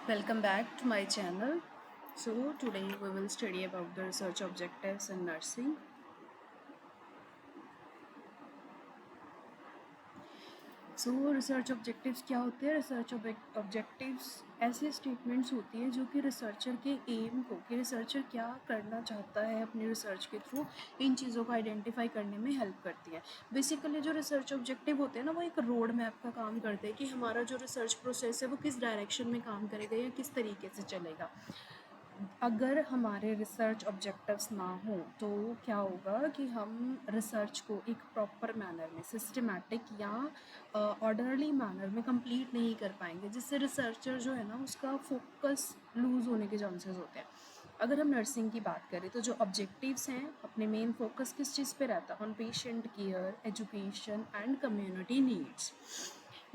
Welcome back to my channel. So today we will study about the research objectives in nursing. So research objectives क्या होते हैं? Research objectives ऐसे statements होती है जो कि रिसर्चर के एम को कि रिसर्चर क्या करना चाहता है अपनी रिसर्च के थ्रू इन चीज़ों को आइडेंटिफाई करने में हेल्प करती है। बेसिकली जो रिसर्च ऑब्जेक्टिव होते हैं ना, वो एक रोड मैप का काम करते हैं कि हमारा जो रिसर्च प्रोसेस है वो किस डायरेक्शन में काम करेगा या किस तरीके से चलेगा। अगर हमारे रिसर्च ऑब्जेक्टिव्स ना हो तो क्या होगा कि हम रिसर्च को एक प्रॉपर मैनर में, सिस्टमैटिक या ऑर्डरली मैनर में कंप्लीट नहीं कर पाएंगे, जिससे रिसर्चर जो है ना उसका फोकस लूज़ होने के चांसेस होते हैं। अगर हम नर्सिंग की बात करें तो जो ऑब्जेक्टिव्स हैं, अपने मेन फोकस किस चीज़ पे रहता है? On patient care, education and community needs.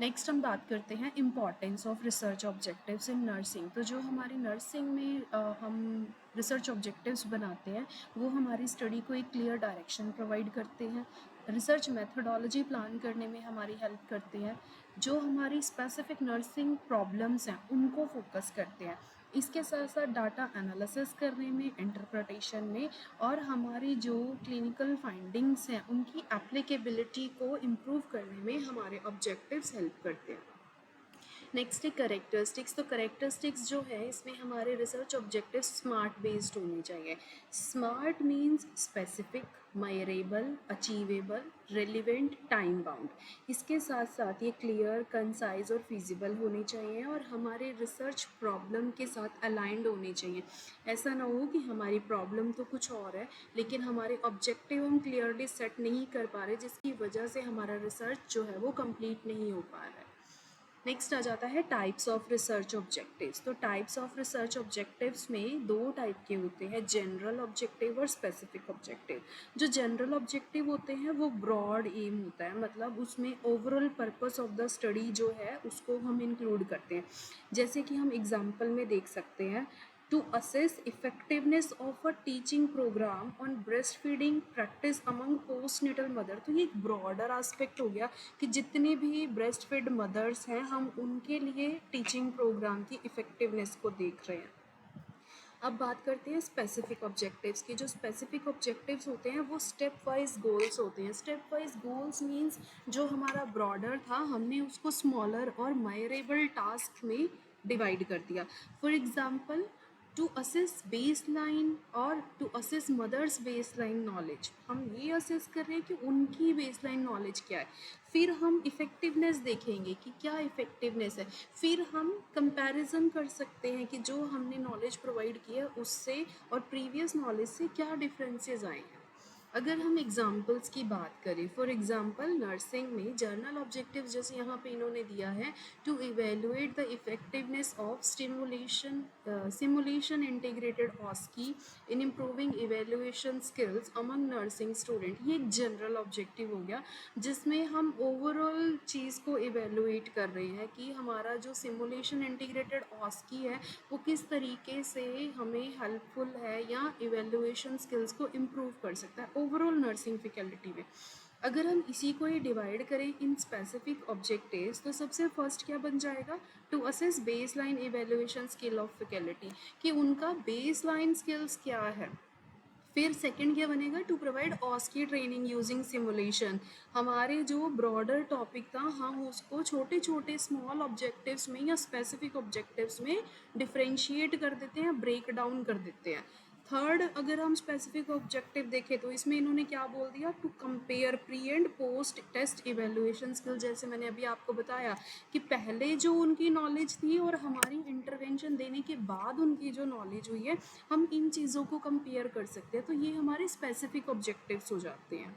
Next हम बात करते हैं importance of research objectives in nursing. तो जो हमारी नर्सिंग में हम रिसर्च ऑब्जेक्टिव्स बनाते हैं वो हमारी स्टडी को एक क्लियर डायरेक्शन प्रोवाइड करते हैं, रिसर्च मेथडोलॉजी प्लान करने में हमारी हेल्प करते हैं, जो हमारी स्पेसिफिक नर्सिंग प्रॉब्लम्स हैं उनको फोकस करते हैं, इसके साथ साथ डाटा एनालिसिस करने में, इंटरप्रिटेशन में, और हमारी जो क्लिनिकल फाइंडिंग्स हैं उनकी एप्लीकेबिलिटी को इम्प्रूव करने में हमारे ऑब्जेक्टिव्स हेल्प करते हैं। नेक्स्ट है करेक्टरिस्टिक्स। तो करेक्टरिस्टिक्स जो है इसमें हमारे रिसर्च ऑब्जेक्टिव स्मार्ट बेस्ड होने चाहिए। Smart means specific, measurable, achievable, relevant, time bound. इसके साथ साथ ये क्लियर, कंसाइज और फिजिबल होने चाहिए और हमारे रिसर्च प्रॉब्लम के साथ अलाइंड होने चाहिए। ऐसा ना हो कि हमारी प्रॉब्लम तो कुछ और है लेकिन हमारे ऑब्जेक्टिव हम क्लियरली सेट नहीं कर पा रहे, जिसकी वजह से हमारा रिसर्च जो है वो कंप्लीट नहीं हो पा रहा है। नेक्स्ट आ जाता है टाइप्स ऑफ रिसर्च ऑब्जेक्टिव्स। तो टाइप्स ऑफ रिसर्च ऑब्जेक्टिव्स में दो टाइप के होते हैं, जनरल ऑब्जेक्टिव और स्पेसिफिक ऑब्जेक्टिव। जो जनरल ऑब्जेक्टिव होते हैं वो ब्रॉड एम होता है, मतलब उसमें overall purpose of the study जो है उसको हम इंक्लूड करते हैं। जैसे कि हम एग्जाम्पल में देख सकते हैं, to assess effectiveness of a teaching program on breastfeeding practice among postnatal mother। तो ये एक ब्रॉडर एस्पेक्ट हो गया कि जितने भी ब्रेस्ट फीड मदर्स हैं हम उनके लिए टीचिंग प्रोग्राम की इफेक्टिवनेस को देख रहे हैं। अब बात करते हैं स्पेसिफिक ऑब्जेक्टिव्स की। जो स्पेसिफिक ऑब्जेक्टिव्स होते हैं वो स्टेप वाइज गोल्स होते हैं। स्टेप वाइज गोल्स मीन्स जो हमारा ब्रॉडर था हमने उसको स्मॉलर और मेजरेबल टास्क में डिवाइड कर दिया। For example, to assess base line और to assess mothers baseline knowledge, हम ये असेस कर रहे हैं कि उनकी बेस लाइन नॉलेज क्या है। फिर हम इफ़ेक्टिवनेस देखेंगे कि क्या इफ़ेक्टिवनेस है। फिर हम कंपैरिजन कर सकते हैं कि जो हमने नॉलेज प्रोवाइड किया उससे और प्रीवियस नॉलेज से क्या डिफरेंसेस आए हैं। अगर हम एग्जाम्पल्स की बात करें, फॉर एग्जाम्पल नर्सिंग में जर्नल ऑब्जेक्टिव जैसे यहाँ पे इन्होंने दिया है, to evaluate the effectiveness of simulation integrated OSCE in improving evaluation skills among nursing student. ये एक जनरल ऑब्जेक्टिव हो गया जिसमें हम ओवरऑल चीज़ को इवेलुएट कर रहे हैं कि हमारा जो सिमुलेशन इंटीग्रेटेड ऑस्की है वो किस तरीके से हमें हेल्पफुल है या इवेल्युएशन स्किल्स को इम्प्रूव कर सकता है ओवरऑल नर्सिंग फैकल्टी में। अगर हम इसी को ही डिवाइड करें इन स्पेसिफिक ऑब्जेक्टिव्स तो सबसे फर्स्ट क्या बन जाएगा, to assess base line evaluation skill of faculty, कि उनका बेस लाइन स्किल्स क्या है। फिर सेकंड क्या बनेगा, to provide OSCE training using simulation. हमारे जो ब्रॉडर टॉपिक था हम उसको छोटे छोटे स्मॉल ऑब्जेक्टिव्स में या स्पेसिफिक ऑब्जेक्टिव्स में डिफ्रेंशिएट कर देते हैं, ब्रेक डाउन कर देते हैं। थर्ड, अगर हम स्पेसिफिक ऑब्जेक्टिव देखें तो इसमें इन्होंने क्या बोल दिया, to compare pre and post test evaluation skill. जैसे मैंने अभी आपको बताया कि पहले जो उनकी नॉलेज थी और हमारी इंटरवेंशन देने के बाद उनकी जो नॉलेज हुई है हम इन चीज़ों को कंपेयर कर सकते हैं। तो ये हमारे स्पेसिफिक ऑब्जेक्टिव्स हो जाते हैं।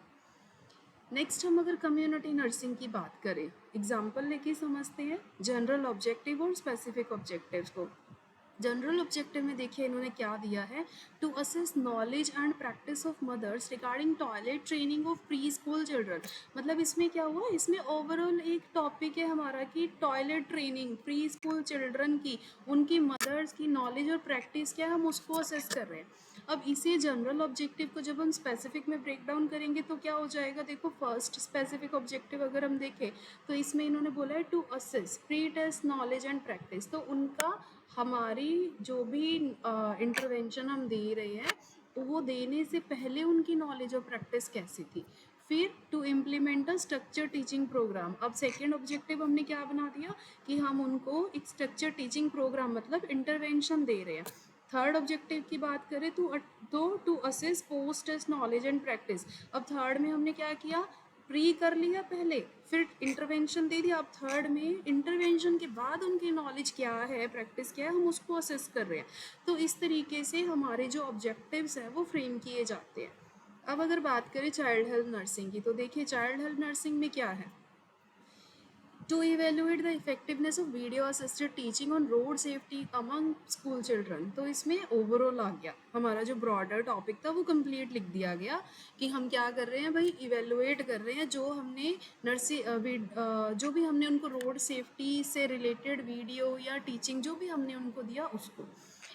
नेक्स्ट हम अगर कम्युनिटी नर्सिंग की बात करें, एग्जाम्पल लेके समझते हैं जनरल ऑब्जेक्टिव और स्पेसिफिक ऑब्जेक्टिव्स को। जनरल ऑब्जेक्टिव में देखिए इन्होंने क्या दिया है, to assess knowledge and practice of mothers regarding toilet training of preschool children. मतलब इसमें क्या हुआ, इसमें ओवरऑल एक टॉपिक है हमारा कि toilet training pre school children की, उनकी मदर्स की नॉलेज और प्रैक्टिस क्या है, हम उसको असेस कर रहे हैं। अब इसी जनरल ऑब्जेक्टिव को जब हम स्पेसिफिक में ब्रेक डाउन करेंगे तो क्या हो जाएगा, देखो फर्स्ट स्पेसिफिक ऑब्जेक्टिव अगर हम देखें तो इसमें इन्होंने बोला है to assess pretest knowledge and practice. तो उनका हमारी जो भी इंटरवेंशन हम दे रहे हैं वो देने से पहले उनकी नॉलेज और प्रैक्टिस कैसी थी। फिर to implement a structure teaching program. अब सेकेंड ऑब्जेक्टिव हमने क्या बना दिया कि हम उनको एक स्ट्रक्चर टीचिंग प्रोग्राम मतलब इंटरवेंशन दे रहे हैं। थर्ड ऑब्जेक्टिव की बात करें तो to assess post test knowledge and practice. अब थर्ड में हमने क्या किया, प्री कर लिया पहले, फिर इंटरवेंशन दे दिया। अब थर्ड में इंटरवेंशन के बाद उनकी नॉलेज क्या है, प्रैक्टिस क्या है, हम उसको असेस कर रहे हैं। तो इस तरीके से हमारे जो ऑब्जेक्टिव्स हैं वो फ्रेम किए जाते हैं। अब अगर बात करें चाइल्ड हेल्थ नर्सिंग की, तो देखिए चाइल्ड हेल्थ नर्सिंग में क्या है, to evaluate the effectiveness of video assisted teaching on road safety among school children। तो इसमें ओवरऑल आ गया हमारा जो ब्रॉडर टॉपिक था वो कंप्लीट लिख दिया गया कि हम क्या कर रहे हैं भाई, इवेलुएट कर रहे हैं जो हमने जो भी हमने उनको रोड सेफ्टी से रिलेटेड वीडियो या टीचिंग जो भी हमने उनको दिया उसको।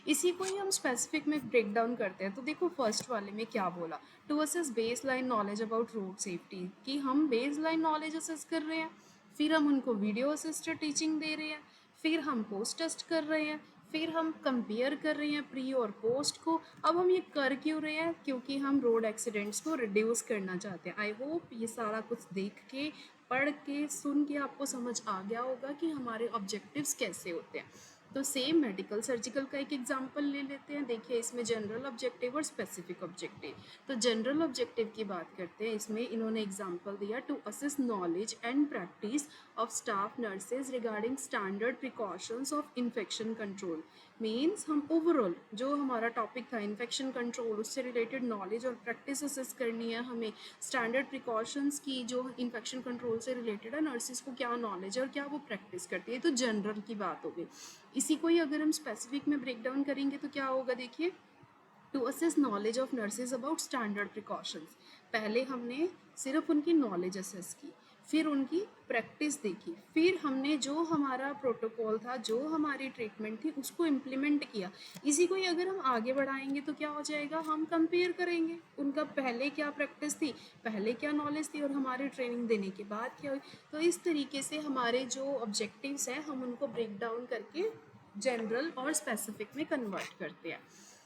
इसी को ही हम स्पेसिफिक में ब्रेक डाउन करते हैं। तो देखो फर्स्ट वाले में क्या बोला, to assess base line knowledge about road safety, कि हम बेस लाइन नॉलेज असेस कर रहे हैं, फिर हम उनको वीडियो असिस्टेड टीचिंग दे रहे हैं, फिर हम पोस्ट टेस्ट कर रहे हैं, फिर हम कंपेयर कर रहे हैं प्री और पोस्ट को। अब हम ये कर क्यों रहे हैं, क्योंकि हम रोड एक्सीडेंट्स को रिड्यूस करना चाहते हैं। आई होप ये सारा कुछ देख के, पढ़ के, सुन के आपको समझ आ गया होगा कि हमारे ऑब्जेक्टिव्स कैसे होते हैं। तो सेम मेडिकल सर्जिकल का एक एग्जांपल ले लेते हैं। देखिए इसमें जनरल ऑब्जेक्टिव और स्पेसिफिक ऑब्जेक्टिव। तो जनरल ऑब्जेक्टिव की बात करते हैं, इसमें इन्होंने एग्जांपल दिया to assess knowledge and practice of staff nurses regarding standard precautions of infection control. Means हम ओवरऑल जो हमारा टॉपिक था इन्फेक्शन कंट्रोल, उससे रिलेटेड नॉलेज और प्रैक्टिस असेस करनी है हमें। स्टैंडर्ड प्रिकॉशंस की जो इन्फेक्शन कंट्रोल से रिलेटेड है, नर्सिस को क्या नॉलेज है और क्या वो प्रैक्टिस करती है, तो जनरल की बात हो गई। इसी को ही अगर हम स्पेसिफिक में ब्रेक डाउन करेंगे तो क्या होगा, देखिए to assess knowledge of nurses about standard precautions. पहले हमने सिर्फ उनकी नॉलेज असेस की, फिर उनकी प्रैक्टिस देखी, फिर हमने जो हमारा प्रोटोकॉल था, जो हमारी ट्रीटमेंट थी उसको इम्प्लीमेंट किया। इसी को ही अगर हम आगे बढ़ाएंगे तो क्या हो जाएगा, हम कंपेयर करेंगे उनका पहले क्या प्रैक्टिस थी, पहले क्या नॉलेज थी और हमारे ट्रेनिंग देने के बाद क्या हुई। तो इस तरीके से हमारे जो ऑब्जेक्टिव्स हैं हम उनको ब्रेक डाउन करके जनरल और स्पेसिफिक में कन्वर्ट करते हैं।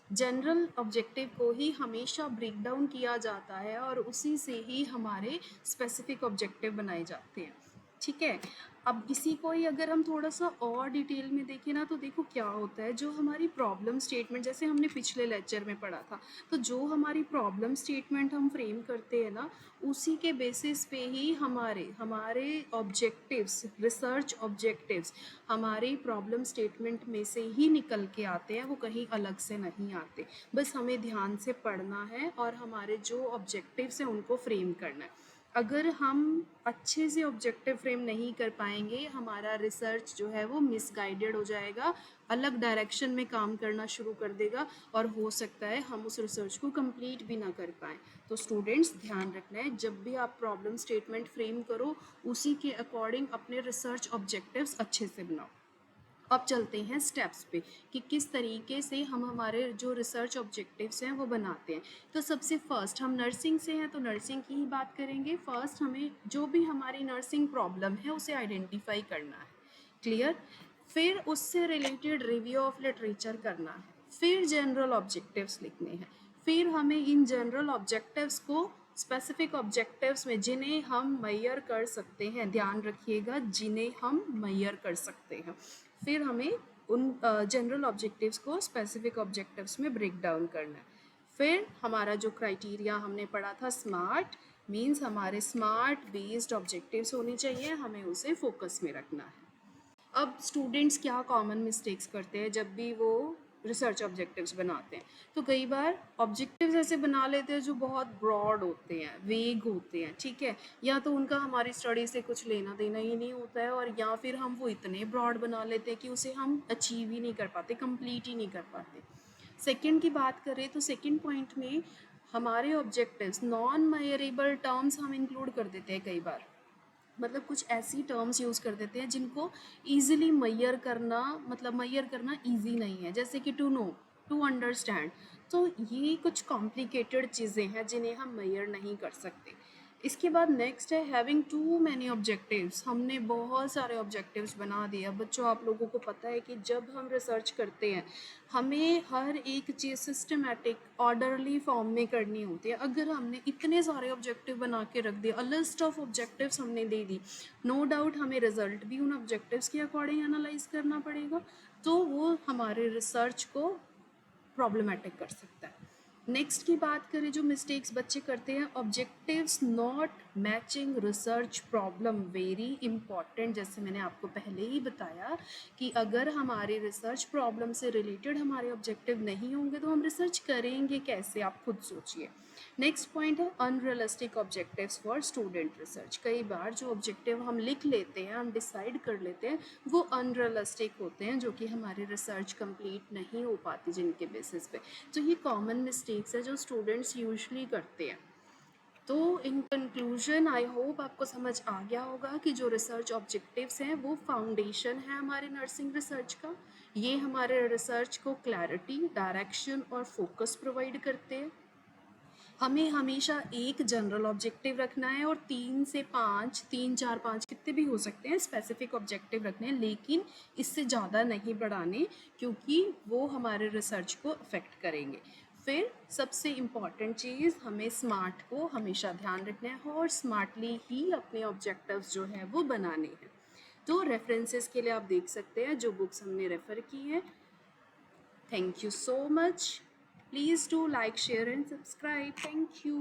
जनरल ऑब्जेक्टिव को ही हमेशा ब्रेक डाउन किया जाता है और उसी से ही हमारे स्पेसिफिक ऑब्जेक्टिव बनाए जाते हैं। ठीक है, अब इसी को ही अगर हम थोड़ा सा और डिटेल में देखें ना, तो देखो क्या होता है, जो हमारी प्रॉब्लम स्टेटमेंट, जैसे हमने पिछले लेक्चर में पढ़ा था, तो जो हमारी प्रॉब्लम स्टेटमेंट हम फ्रेम करते हैं ना, उसी के बेसिस पे ही हमारे हमारे ऑब्जेक्टिव्स, रिसर्च ऑब्जेक्टिव्स हमारे प्रॉब्लम स्टेटमेंट में से ही निकल के आते हैं, वो कहीं अलग से नहीं आते। बस हमें ध्यान से पढ़ना है और हमारे जो ऑब्जेक्टिव्स हैं उनको फ्रेम करना है। अगर हम अच्छे से ऑब्जेक्टिव फ्रेम नहीं कर पाएंगे, हमारा रिसर्च जो है वो मिसगाइडेड हो जाएगा, अलग डायरेक्शन में काम करना शुरू कर देगा और हो सकता है हम उस रिसर्च को कंप्लीट भी ना कर पाएँ। तो स्टूडेंट्स ध्यान रखना है, जब भी आप प्रॉब्लम स्टेटमेंट फ्रेम करो उसी के अकॉर्डिंग अपने रिसर्च ऑब्जेक्टिव्स अच्छे से बनाओ। अब चलते हैं स्टेप्स पे कि किस तरीके से हम हमारे जो रिसर्च ऑब्जेक्टिव्स हैं वो बनाते हैं। तो सबसे फर्स्ट हम नर्सिंग से हैं तो नर्सिंग की ही बात करेंगे। फर्स्ट हमें जो भी हमारी नर्सिंग प्रॉब्लम है उसे आइडेंटिफाई करना है, क्लियर। फिर उससे रिलेटेड रिव्यू ऑफ लिटरेचर करना है, फिर जनरल ऑब्जेक्टिव्स लिखने हैं, फिर हमें इन जनरल ऑब्जेक्टिव्स को स्पेसिफिक ऑब्जेक्टिव्स में जिन्हें हम मेजर कर सकते हैं, ध्यान रखिएगा जिन्हें हम मेजर कर सकते हैं, फिर हमें उन जनरल ऑब्जेक्टिव्स को स्पेसिफिक ऑब्जेक्टिव्स में ब्रेक डाउन करना है। फिर हमारा जो क्राइटेरिया हमने पढ़ा था स्मार्ट, मीन्स हमारे स्मार्ट बेस्ड ऑब्जेक्टिव्स होने चाहिए, हमें उसे फोकस में रखना है। अब स्टूडेंट्स क्या कॉमन मिस्टेक्स करते हैं जब भी वो रिसर्च ऑब्जेक्टिव्स बनाते हैं, तो कई बार ऑब्जेक्टिव्स ऐसे बना लेते हैं जो बहुत ब्रॉड होते हैं, वेग होते हैं, ठीक है, या तो उनका हमारी स्टडी से कुछ लेना देना ही नहीं होता है, और या फिर हम वो इतने ब्रॉड बना लेते हैं कि उसे हम अचीव ही नहीं कर पाते, कंप्लीट ही नहीं कर पाते। सेकंड की बात करें तो सेकंड पॉइंट में हमारे ऑब्जेक्टिव्स नॉन मेजरेबल टर्म्स हम इंक्लूड कर देते हैं कई बार, मतलब कुछ ऐसी टर्म्स यूज़ कर देते हैं जिनको ईजिली मैयर करना, मतलब मैयर करना ईजी नहीं है, जैसे कि टू नो, टू अंडरस्टैंड। तो ये कुछ कॉम्प्लिकेटेड चीज़ें हैं जिन्हें हम मैयर नहीं कर सकते। इसके बाद नेक्स्ट है हैविंग टू मैनी ऑब्जेक्टिव्स। हमने बहुत सारे ऑब्जेक्टिव्स बना दिए। अब बच्चों, आप लोगों को पता है कि जब हम रिसर्च करते हैं हमें हर एक चीज़ सिस्टमेटिक ऑर्डरली फॉर्म में करनी होती है। अगर हमने इतने सारे ऑब्जेक्टिव बना के रख दिए, अ लिस्ट ऑफ ऑब्जेक्टिव्स हमने दे दी, नो डाउट हमें रिजल्ट भी उन ऑब्जेक्टिव्स के अकॉर्डिंग एनालाइज करना पड़ेगा, तो वो हमारे रिसर्च को प्रॉब्लमेटिक कर सकता है। नेक्स्ट की बात करें जो मिस्टेक्स बच्चे करते हैं, objectives not matching research problem, very important. जैसे मैंने आपको पहले ही बताया कि अगर हमारे रिसर्च प्रॉब्लम से रिलेटेड हमारे ऑब्जेक्टिव नहीं होंगे तो हम रिसर्च करेंगे कैसे, आप खुद सोचिए। नेक्स्ट पॉइंट है unrealistic objectives for student research. कई बार जो ऑब्जेक्टिव हम लिख लेते हैं, हम डिसाइड कर लेते हैं, वो अनरियलिस्टिक होते हैं, जो कि हमारी रिसर्च कंप्लीट नहीं हो पाती जिनके बेसिस पे। तो ये कॉमन मिस्टेक्स है जो स्टूडेंट्स यूजुअली करते हैं। तो इन कंक्लूजन आई होप आपको समझ आ गया होगा कि जो रिसर्च ऑब्जेक्टिव्स हैं वो फाउंडेशन है हमारे नर्सिंग रिसर्च का। ये हमारे रिसर्च को क्लैरिटी, डायरेक्शन और फोकस प्रोवाइड करते हैं। हमें हमेशा एक जनरल ऑब्जेक्टिव रखना है और 3 से 5, 3, 4, 5 कितने भी हो सकते हैं स्पेसिफिक ऑब्जेक्टिव रखने हैं, लेकिन इससे ज़्यादा नहीं बढ़ाने, क्योंकि वो हमारे रिसर्च को अफेक्ट करेंगे। फिर सबसे इम्पॉर्टेंट चीज़, हमें स्मार्ट को हमेशा ध्यान रखना है और स्मार्टली ही अपने ऑब्जेक्टिव्स जो हैं वो बनाने हैं। तो रेफरेंसेस के लिए आप देख सकते हैं जो बुक्स हमने रेफ़र की हैं। Thank you so much. Please do like, share and subscribe. Thank you.